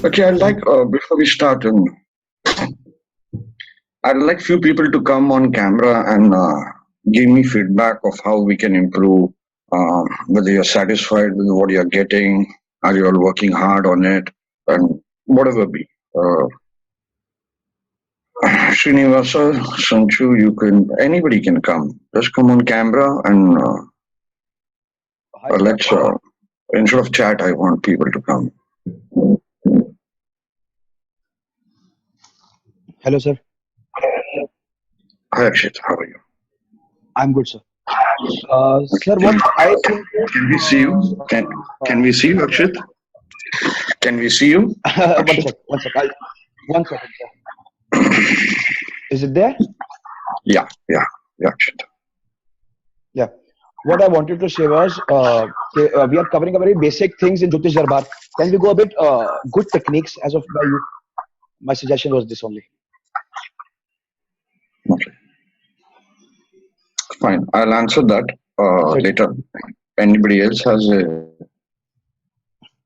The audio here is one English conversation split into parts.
Okay, I'd like, before we start, I'd like few people to come on camera and give me feedback of how we can improve, whether you're satisfied with what you're getting, are you all working hard on it, and whatever be. Srinivasa, Sanchu, anybody can come. Just come on camera and Hi, sir. let's, instead of chat, I want people to come. Hello, sir. Hi, Akshit, how are you? I'm good, sir. Sir, what I think is, Can we see you? Can we see you, Akshit? Can we see you? one sec. One second, sir. Is it there? Yeah, Akshit. Yeah. What I wanted to say was, we are covering a very basic things in Jyotish Darbar. Can we go a bit good techniques as of by you? My suggestion was this only. Okay. Fine, I'll answer that Sir, later. Anybody else has a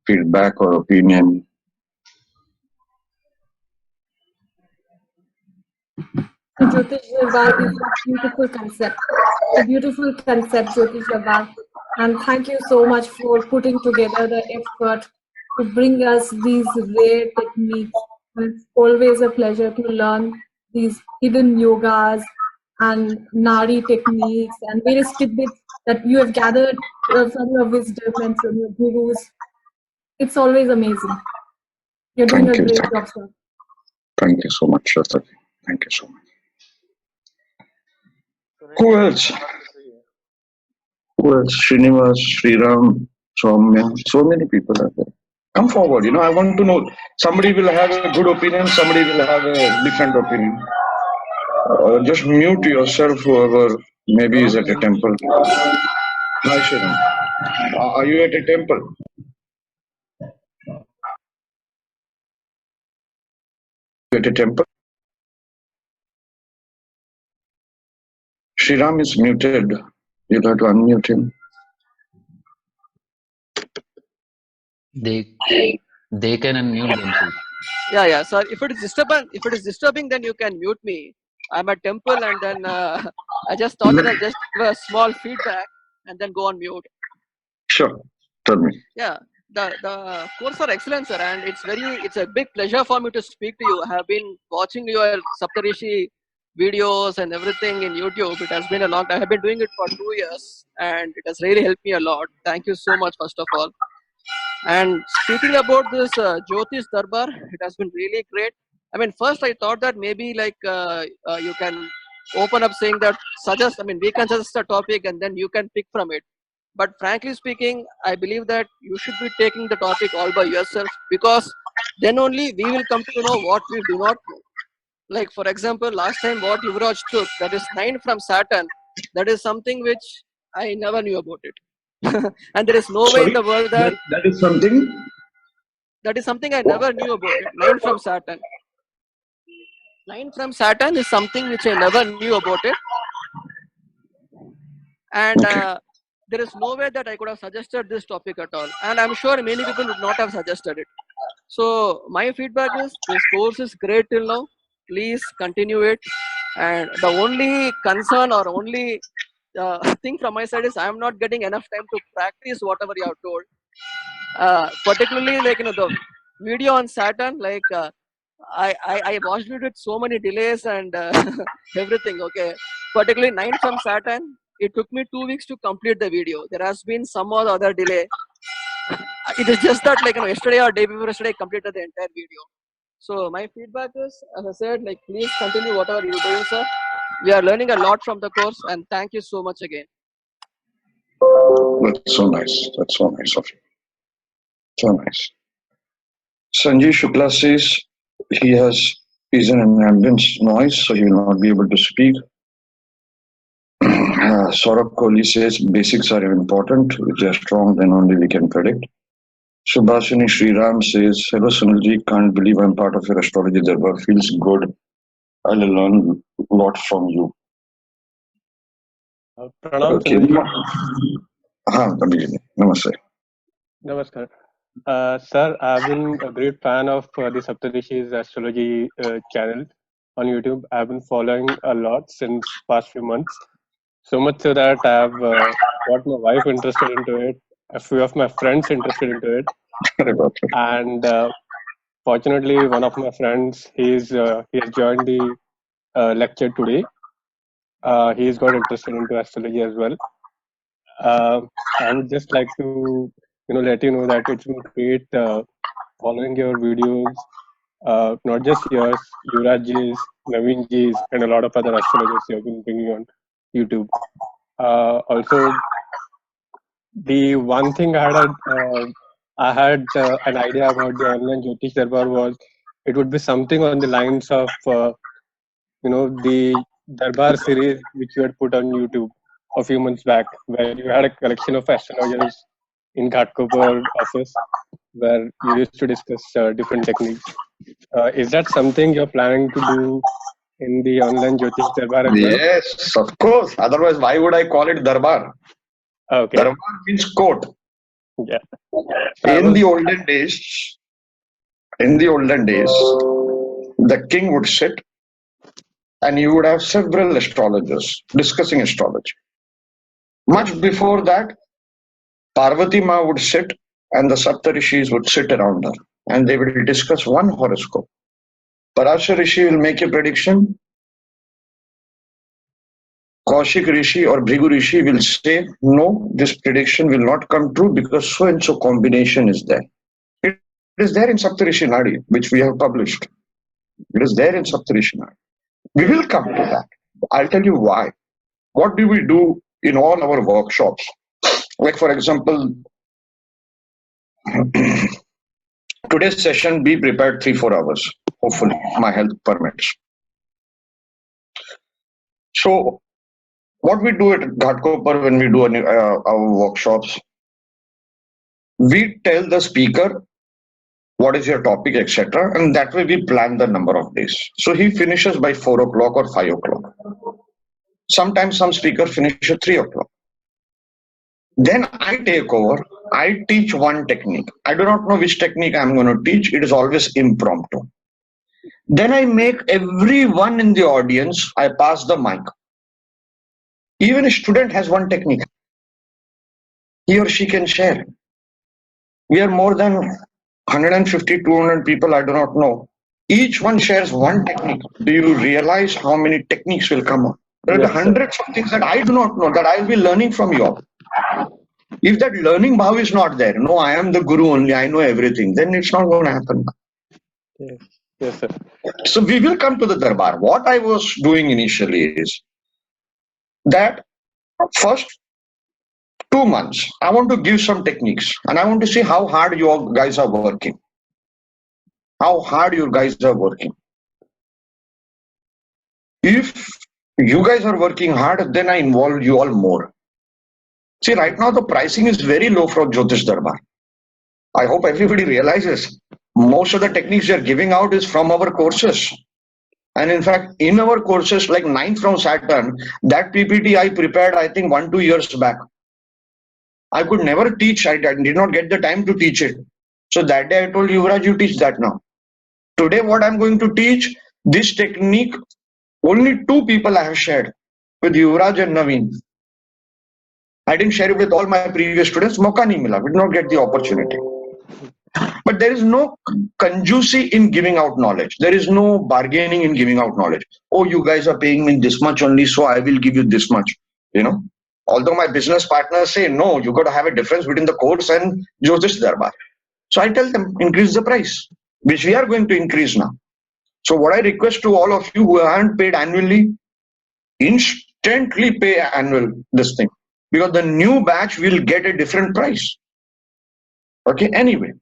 feedback or opinion? Jyotish Darbar is a beautiful concept. A beautiful concept, Jyotish Darbar. And thank you so much for putting together the effort to bring us these rare techniques. And it's always a pleasure to learn these hidden yogas and nari techniques and various tidbits that you have gathered from your wisdom and from your gurus. It's always amazing. You're doing a great job, sir. Thank you so much, Shastri. Thank you so much. Who else? Srinivas, Sriram, Soumya. So many people are there. Come forward. I want to know. Somebody will have a good opinion. Somebody will have a different opinion. Just mute yourself, whoever maybe is at a temple. Hi, Sriram. Are you at a temple? At a temple? Sriram is muted. You'll have to unmute him. They can unmute themselves. Yeah. So if it is disturbing, then you can mute me. I'm at temple, and then I just thought that I'll just give a small feedback and then go on mute. Sure. Tell me. Yeah. The course are excellent, sir, and it's a big pleasure for me to speak to you. I have been watching your Saptarishi videos and everything in YouTube. It has been a long time. I have been doing it for 2 years, and it has really helped me a lot. Thank you so much, first of all. And speaking about this Jyotish Darbar, it has been really great. I mean, first I thought that maybe you can open up saying that we can suggest a topic and then you can pick from it. But frankly speaking, I believe that you should be taking the topic all by yourself, because then only we will come to know what we do not know. Like, for example, last time what Yuvraj took, that is 9 from Saturn, that is something which I never knew about it. And there is no way in the world that is something. That is something I never knew about it. 9 from Saturn. 9 from Saturn is something which I never knew about it. And there is no way that I could have suggested this topic at all. And I'm sure many people would not have suggested it. So my feedback is, this course is great till now. Please continue it. And the only concern or only thing from my side is I'm not getting enough time to practice whatever you have told. Particularly the video on Saturn, I watched it with so many delays and everything. Okay, particularly 9 from Saturn, it took me 2 weeks to complete the video. There has been some other delay. It is just that yesterday or day before yesterday I completed the entire video. So my feedback is, as I said, please continue whatever you're doing, sir. We are learning a lot from the course, and thank you so much again. That's so nice. That's so nice of you. So nice. Sanjay Shukla says he's in an ambient noise, so he will not be able to speak. Saurabh Kohli says basics are important. If they are strong, then only we can predict. Subhashini Sriram says, hello Sunilji, can't believe I'm part of your astrology Darbar. Feels good. I'll learn a lot from you. Pranam, okay. Namaste. Namaskar. Sir, I've been a great fan of the Saptarishis Astrology channel on YouTube. I've been following a lot since past few months. So much so that I've got my wife interested into it, a few of my friends interested into it, and fortunately, one of my friends he has joined the lecture today. He's got interested into astrology as well. Uh, I would just like to let you know that it's been great following your videos. Not just yours, Yuvraj's, Naveenji's, and a lot of other astrologers you have been bringing on YouTube. Also, the one thing I had an idea about the online Jyotish Darbar was it would be something on the lines of the Darbar series which you had put on YouTube a few months back, where you had a collection of astrologers in Ghatkopar office where you used to discuss different techniques. Is that something you're planning to do in the online Jyotish Darbar as well? Yes, of course. Otherwise, why would I call it Darbar? Okay. Darbar means court. Yeah. So In the olden days, the king would sit and you would have several astrologers discussing astrology. Much before that, Parvati Ma would sit and the Saptarishis would sit around her and they will discuss one horoscope. Parashar Rishi will make a prediction. Kaushik Rishi or Bhrigu Rishi will say, no, this prediction will not come true because so and so combination is there. It is there in Saptarishi Nadi, which we have published. It is there in Saptarishi Nadi. We will come to that. I'll tell you why. What do we do in all our workshops? Like, for example, today's session, be prepared 3-4 hours. Hopefully, my health permits. So, what we do at Ghatkopar when we do our workshops, we tell the speaker what is your topic, etc. And that way we plan the number of days. So he finishes by 4 o'clock or 5 o'clock. Sometimes some speaker finish at 3 o'clock. Then I take over. I teach one technique. I do not know which technique I'm going to teach. It is always impromptu. Then I make everyone in the audience, I pass the mic. Even a student has one technique. He or she can share. We are more than 150, 200 people, I do not know. Each one shares one technique. Do you realize how many techniques will come up? There are hundreds of things that I do not know that I will be learning from you all. If that learning bhav is not there, no, I am the guru only, I know everything, then it's not going to happen. Yes. Yes, sir. So we will come to the Darbar. What I was doing initially is that first 2 months, I want to give some techniques and I want to see how hard you guys are working. How hard you guys are working. If you guys are working hard, then I involve you all more. See, right now the pricing is very low for Jyotish Darbar. I hope everybody realizes most of the techniques we are giving out is from our courses. And in fact, in our courses like 9th from Saturn, that PPT I prepared, I think 1-2 years back. I could never teach. I did not get the time to teach it. So that day I told Yuvraj, you teach that now. Today what I'm going to teach, this technique, only 2 people I have shared with Yuvraj and Naveen. I didn't share it with all my previous students. Mauka nahi mila. We did not get the opportunity. But there is no conjugacy in giving out knowledge. There is no bargaining in giving out knowledge. Oh, you guys are paying me this much only, so I will give you this much. Although my business partners say, no, you got to have a difference between the course and Jyotish Darbar. So I tell them, increase the price, which we are going to increase now. So what I request to all of you who haven't paid annually, instantly pay annual this thing. Because the new batch will get a different price. Okay, anyway.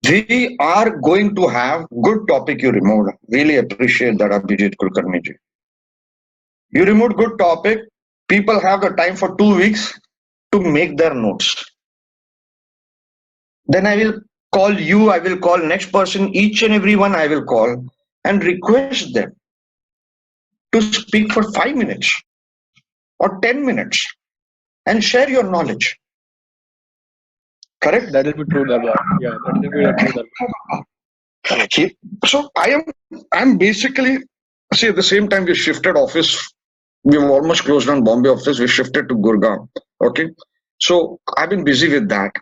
We are going to have good topic you removed. Really appreciate that, Abhijit Kulkarni ji. You removed good topic. People have the time for 2 weeks to make their notes. Then I will call you, I will call next person, each and every one I will call and request them to speak for 5 minutes or 10 minutes and share your knowledge. Correct? That will be true, Darbar. Yeah, that will be a true Darbar. Okay. So I'm basically, see, at the same time we shifted office. We've almost closed down Bombay office. We shifted to Gurgaon. Okay. So I've been busy with that.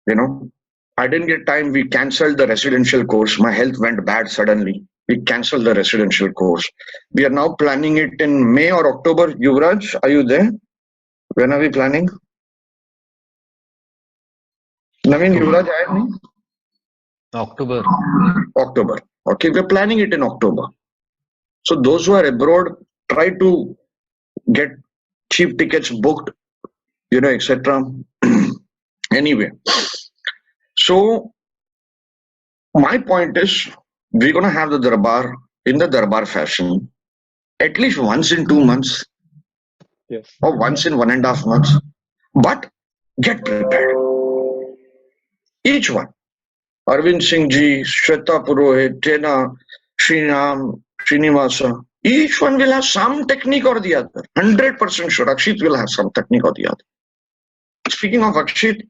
You know, I didn't get time. We cancelled the residential course. My health went bad suddenly. We cancelled the residential course. We are now planning it in May or October. Yuvraj, are you there? When are we planning? Naveen, Yuvraj, I am October. October. Okay, we're planning it in October. So those who are abroad, try to get cheap tickets booked, etc. Anyway, so my point is, we're gonna have the Darbar in the Darbar fashion, at least once in 2 months Yes. or once in 1.5 months. But get prepared. Each one. Arvind Singh Ji, Shweta Purohit, Tena, Srinam, Srinivasa. Each one will have some technique or the other. 100% sure. Akshit will have some technique or the other. Speaking of Akshit,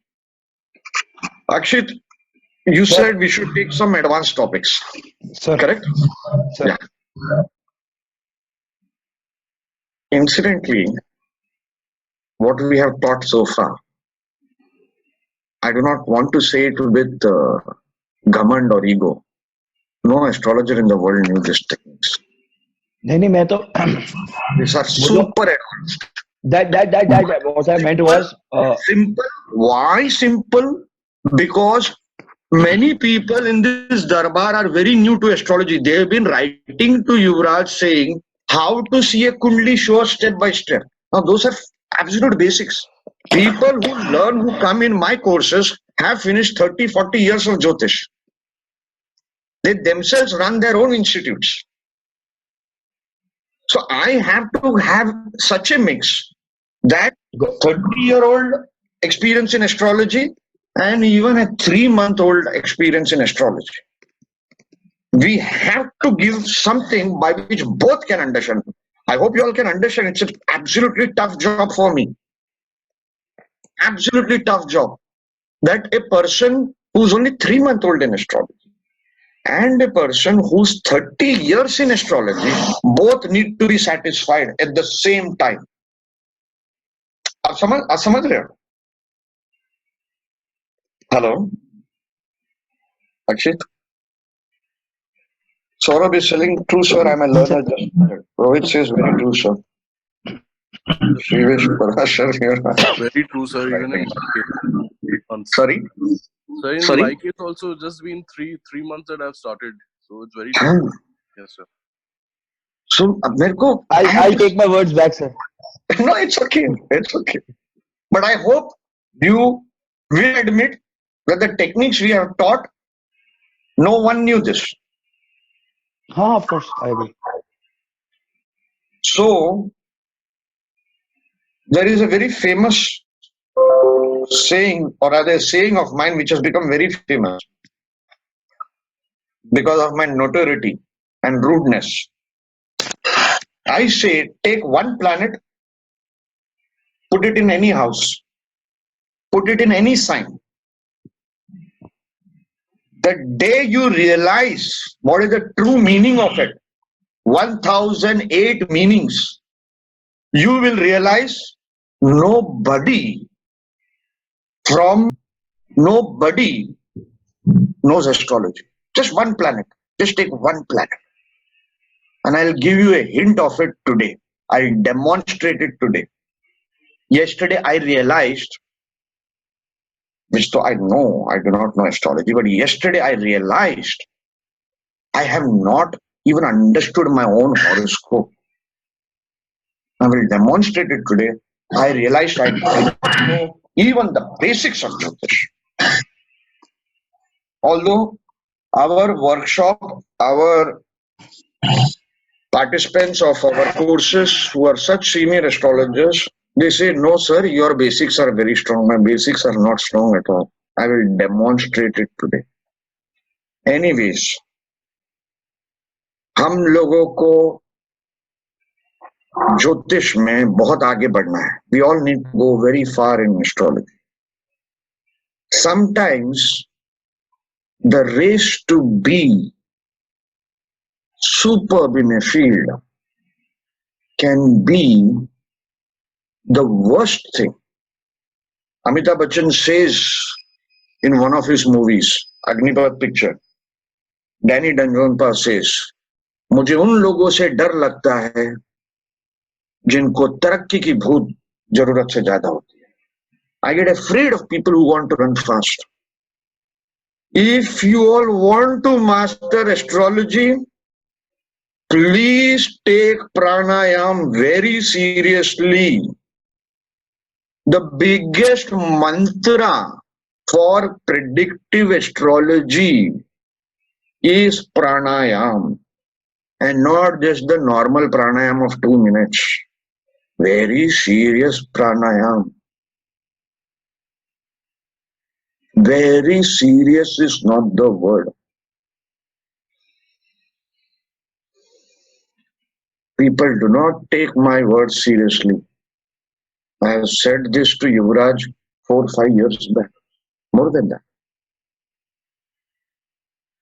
you Sir. said we should take some advanced topics. Sir. Correct? Sir. Yeah. Incidentally, what we have taught so far, I do not want to say it with government or ego. No astrologer in the world knew these techniques. नहीं मैं तो These are super advanced. that what I meant was Simple. Why simple? Because many people in this Darbar are very new to astrology. They have been writing to Yuvraj saying how to see a Kundli show step by step. Now those are absolute basics. People who learn, who come in my courses, have finished 30, 40 years of Jyotish. They themselves run their own institutes. So I have to have such a mix that 30-year-old experience in astrology and even a 3-month-old experience in astrology. We have to give something by which both can understand. I hope you all can understand. It's an absolutely tough job for me. Absolutely tough job. That a person who's only 3-month-old in astrology and a person who's 30 years in astrology both need to be satisfied at the same time. आप समझ रहे हो? Hello, Akshit. Saurabh is selling true, sir. I'm a learner. Rohit says very true, sir. Shrivesh Parashar here. Very true, sir. Even in my case, 8 months. Sorry. So in Sorry? my case also, just been three months that I've started. So it's very true. Yes, sir. So मेरे को I'll take my words back, sir. no, it's okay. It's okay. But I hope you will admit that the techniques we have taught, no one knew this. Of course, I agree. So there is a very famous saying, or rather a saying of mine, which has become very famous because of my notoriety and rudeness. I say, take one planet, put it in any house, put it in any sign. The day you realize what is the true meaning of it, 1008 meanings, you will realize nobody knows astrology. Just one planet. Just take one planet. And I'll give you a hint of it today. I'll demonstrate it today. Yesterday I realized, which though I know I do not know astrology, but yesterday I realized I have not even understood my own horoscope. I will demonstrate it today. I realized I don't know even the basics of Jyotish. Although our workshop, our participants of our courses who are such senior astrologers, they say, no sir, your basics are very strong. My basics are not strong at all. I will demonstrate it today. Anyways, हम लोगों को ज्योतिष में बहुत आगे बढ़ना है. We all need to go very far in astrology. Sometimes the race to be superb in a field can be the worst thing. Amitabh Bachchan says in one of his movies, Agnipath picture, Danny Danjonpa says, मुझे उन लोगों से डर लगता है जिनको तरक्की की बहुत जरूरत से ज्यादा होती है. I get afraid of people who want to run fast. If you all want to master astrology, please take pranayam very seriously. The biggest mantra for predictive astrology is pranayam, and not just the normal pranayam of 2 minutes. Very serious pranayam. Very serious is not the word. People do not take my words seriously. I have said this to Yuvraj 4 or 5 years back. More than that.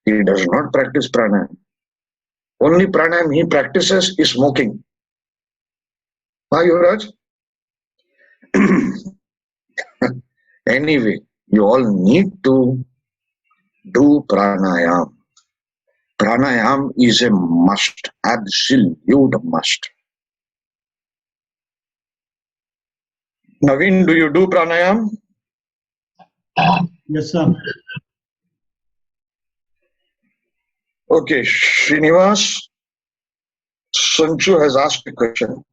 He does not practice pranayam. Only pranayam he practices is smoking. Huh, Yuvraj? Anyway, you all need to do pranayam. Pranayam is a must, absolute must. Naveen, do you do pranayam? Yes, sir. Okay, Srinivas, Sanchu has asked a question.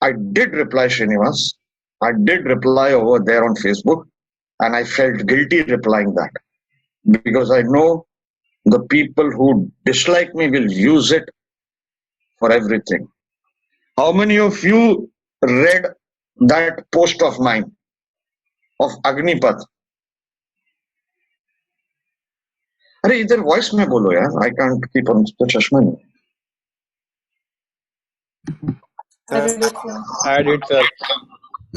I did reply, Srinivas. I did reply over there on Facebook, and I felt guilty replying that because I know the people who dislike me will use it for everything. How many of you read that post of mine of Agnipath? अरे इधर voice में बोलो यार. I can't keep on the चश्मा नहीं. I read it, sir. I did, sir.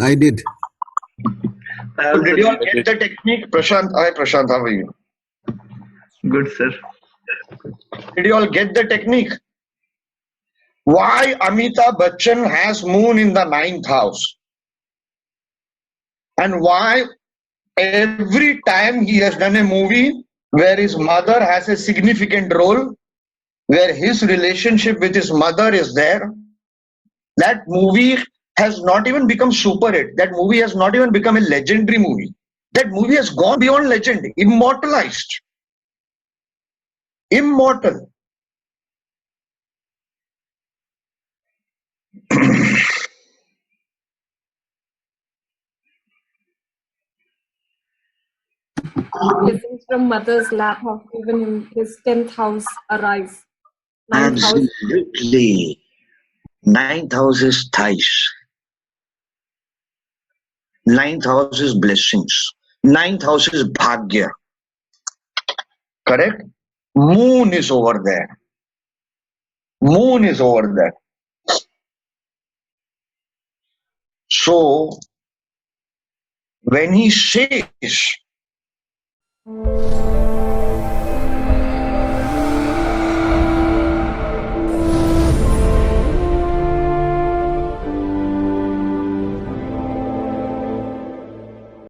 I did. So did you all get the technique? Prashant, hi Prashant, how are you? Good, sir. Did you all get the technique? Why Amitabh Bachchan has moon in the 9th house? And why every time he has done a movie where his mother has a significant role, where his relationship with his mother is there, that movie has not even become super hit. That movie has not even become a legendary movie. That movie has gone beyond legend, immortalized. Immortal. Blessings from mother's lap have given him his 10th house arise. 9th house. Absolutely. 9th house is thighs. 9th house is blessings. 9th house is bhagya. Correct? Moon is over there. Moon is over there. So, when he says